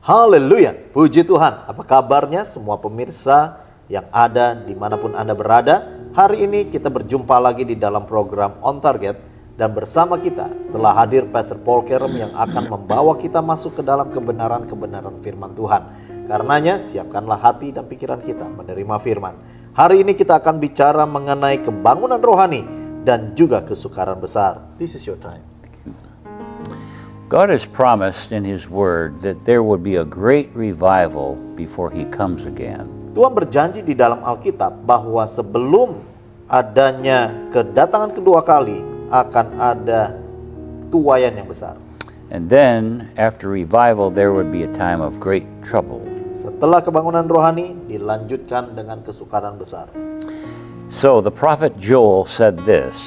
Haleluya, puji Tuhan. Apa kabarnya semua pemirsa yang ada dimanapun Anda berada? Hari ini kita berjumpa lagi di dalam program On Target. Dan bersama kita telah hadir Pastor Paul Kerem yang akan membawa kita masuk ke dalam kebenaran-kebenaran firman Tuhan. Karenanya siapkanlah hati dan pikiran kita menerima firman. Hari ini kita akan bicara mengenai kebangunan rohani dan juga kesukaran besar. This is your time. God has promised in His Word that there would be a great revival before He comes again. Tuhan berjanji di dalam Alkitab bahwa sebelum adanya kedatangan kedua kali akan ada tuaian yang besar. And then, after revival, there would be a time of great trouble. Setelah kebangunan rohani dilanjutkan dengan kesukaran besar. So, the prophet Joel said this.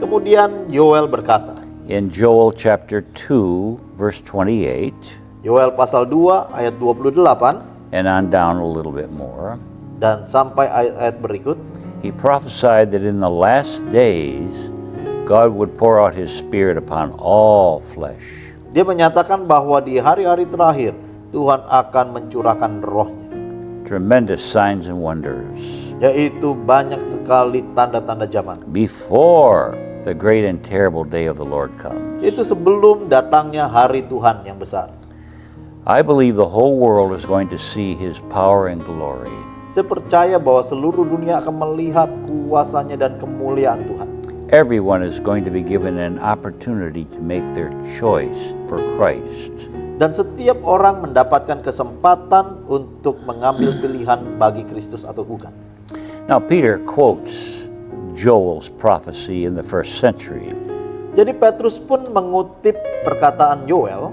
Kemudian Yoel berkata, in Joel chapter 2, verse 28, Yoel pasal 2 ayat 28 and on down a little bit more, dan sampai ayat-ayat berikut, he prophesied that in the last days, God would pour out His Spirit upon all flesh. Dia menyatakan bahwa di hari-hari terakhir, Tuhan akan mencurahkan rohnya. Tremendous signs and wonders. Yaitu banyak sekali tanda-tanda zaman. Before the great and terrible day of the Lord comes. Itu sebelum datangnya hari Tuhan yang besar. I believe the whole world is going to see His power and glory. Saya percaya bahwa seluruh dunia akan melihat kuasanya dan kemuliaan Tuhan. Everyone is going to be given an opportunity to make their choice for Christ. Dan setiap orang mendapatkan kesempatan untuk mengambil pilihan bagi Kristus atau bukan. Now Peter quotes Joel's prophecy in the first century. Jadi Petrus pun mengutip perkataan Yoel,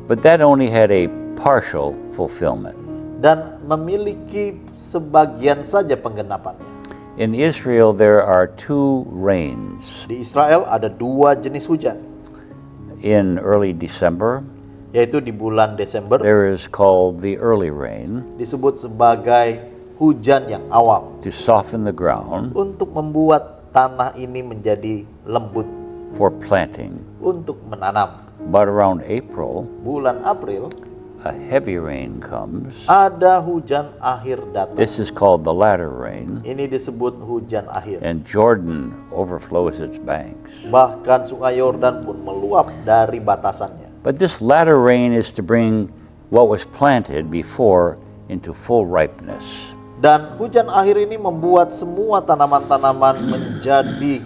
but that only had a partial fulfillment. Dan memiliki sebagian saja penggenapannya. In Israel there are two rains. Di Israel ada dua jenis hujan. In early December, yaitu di bulan Desember, there is called the early rain, disebut sebagai hujan yang awal, to soften the ground, untuk membuat tanah ini menjadi lembut, for planting. untuk menanam. But around April, Bulan April, a heavy rain comes. ada hujan akhir datang. This is called the latter rain, Ini disebut hujan akhir. and Jordan overflows its banks. Bahkan sungai Yordan pun meluap dari batasannya. But this latter rain is to bring what was planted before into full ripeness. Dan hujan akhir ini membuat semua tanaman-tanaman menjadi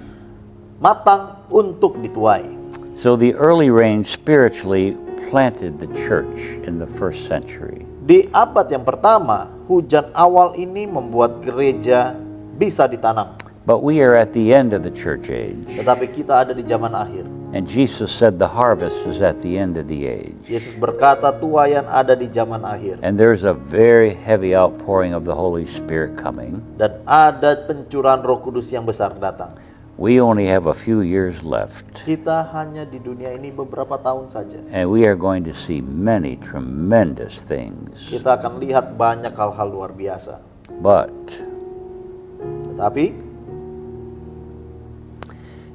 matang untuk dituai. So the early rain spiritually planted the church in the first century. Di abad yang pertama, hujan awal ini membuat gereja bisa ditanam. But we are at the end of the church age. Tetapi kita ada di zaman akhir. And Jesus said the harvest is at the end of the age. Yesus berkata tuaian ada di zaman akhir. And there's a very heavy outpouring of the Holy Spirit coming. Dan ada pencurahan Roh Kudus yang besar datang. We only have a few years left. Kita hanya di dunia ini beberapa tahun saja. And we are going to see many tremendous things. Kita akan lihat banyak hal-hal luar biasa. But Tetapi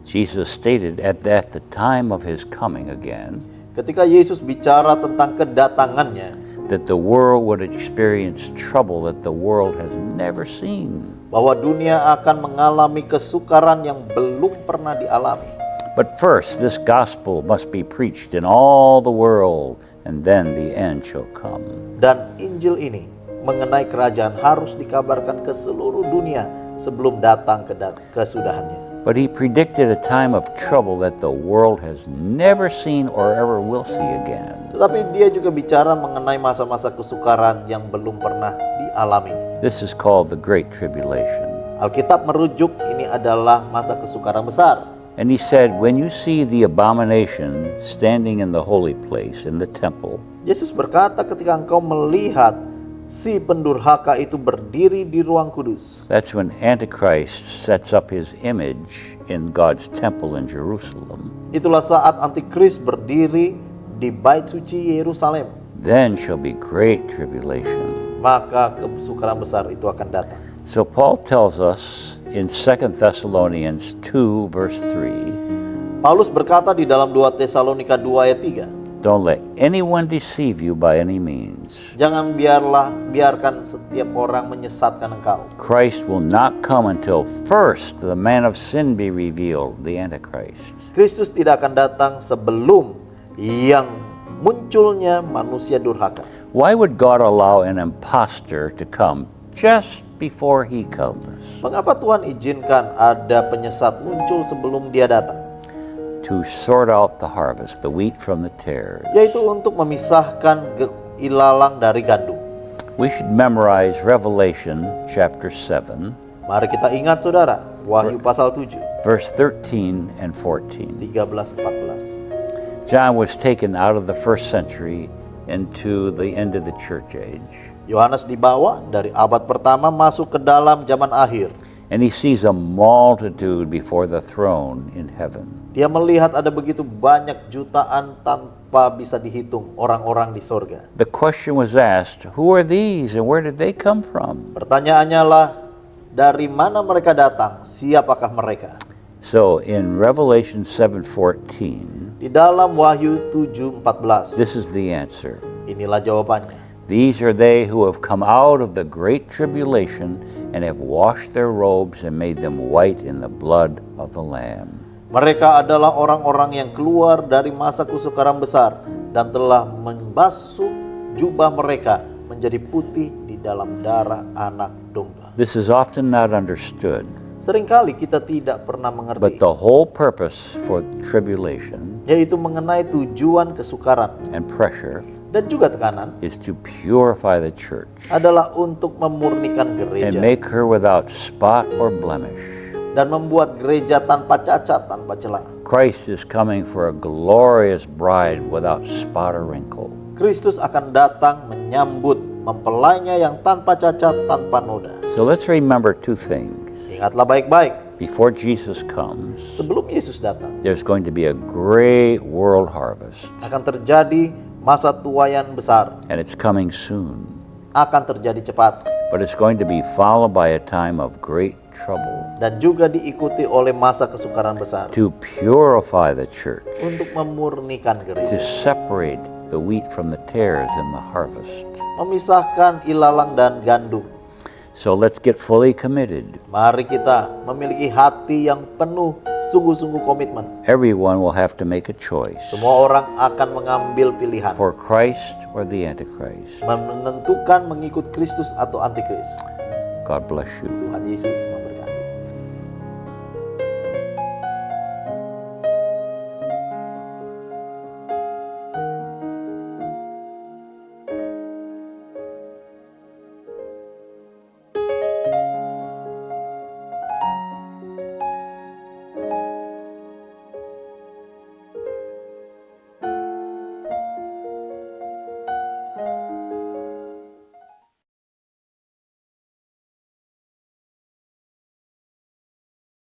Jesus stated at the time of His coming again, ketika Yesus bicara tentang kedatangannya, that the world would experience trouble that the world has never seen. bahwa dunia akan mengalami kesukaran yang belum pernah dialami. But first, this gospel must be preached in all the world, and then the end shall come. Dan Injil ini mengenai kerajaan harus dikabarkan ke seluruh dunia sebelum datang kesudahannya. But He predicted a time of trouble that the world has never seen or ever will see again. Tetapi dia juga bicara mengenai masa-masa kesukaran yang belum pernah dialami. This is called the Great Tribulation. Alkitab merujuk ini adalah masa kesukaran besar. And He said, when you see the abomination standing in the holy place, in the temple, Yesus berkata ketika engkau melihat si pendurhaka itu berdiri di ruang kudus, that's when Antichrist sets up his image in God's temple in Jerusalem. itulah saat Antikris berdiri di bait suci Yerusalem. Then shall be great tribulation. Maka kesukaran besar itu akan datang. So Paul tells us in 2 Thessalonians 2, verse 3, Paulus berkata di dalam 2 Tesalonika 2 ayat 3, don't let anyone deceive you by any means. jangan biarkan setiap orang menyesatkan engkau. Christ will not come until first the man of sin be revealed, the Antichrist. Kristus tidak akan datang sebelum yang munculnya manusia durhaka. Why would God allow an impostor to come just before he comes? Mengapa Tuhan izinkan ada penyesat muncul sebelum dia datang? To sort out the harvest, the wheat from the tares. Yaitu untuk memisahkan ilalang dari gandum. We should memorize Revelation chapter 7, Mari kita ingat saudara, Wahyu pasal 7, verse 13 and 14. 13-14. John was taken out of the first century into the end of the church age. Yohanes dibawa dari abad pertama masuk ke dalam zaman akhir. And he sees a multitude before the throne in heaven. Dia melihat ada begitu banyak jutaan tanpa bisa dihitung orang-orang di sorga. The question was asked, who are these and where did they come from? Pertanyaannya lah, dari mana mereka datang? Siapakah mereka? So in Revelation 7:14, Di dalam Wahyu 7:14, this is the answer. inilah jawabannya. These are they who have come out of the great tribulation and have washed their robes and made them white in the blood of the Lamb. Mereka adalah orang-orang yang keluar dari masa kesukaran besar dan telah membasuh jubah mereka menjadi putih di dalam darah anak domba. This is often not understood, Seringkali kita tidak pernah but mengerti, the whole purpose for tribulation yaitu mengenai tujuan kesukaran and pressure dan juga tekanan is to purify the church adalah untuk memurnikan and gereja make her without spot or blemish. dan membuat gereja tanpa cacat, tanpa celah. Christ is coming for a glorious bride without spot or wrinkle. Kristus akan datang menyambut mempelainya yang tanpa cacat, tanpa noda. So let's remember two things. Ingatlah baik-baik, Before Jesus comes, sebelum Yesus datang there's going to be a great world harvest, akan terjadi masa tuaian besar, and it's coming soon. akan terjadi cepat But it's going to be followed by a time of great trouble dan juga diikuti oleh masa kesukaran besar to purify the church, untuk memurnikan to gereja, separate the wheat from the tares in the harvest. memisahkan ilalang dan gandum. So let's get fully committed. Mari kita memiliki hati yang penuh sungguh-sungguh komitmen. Everyone will have to make a choice Semua orang akan mengambil pilihan for Christ or the Antichrist. menentukan mengikut Kristus atau antikris. God bless you. Tuhan Yesus memberkati.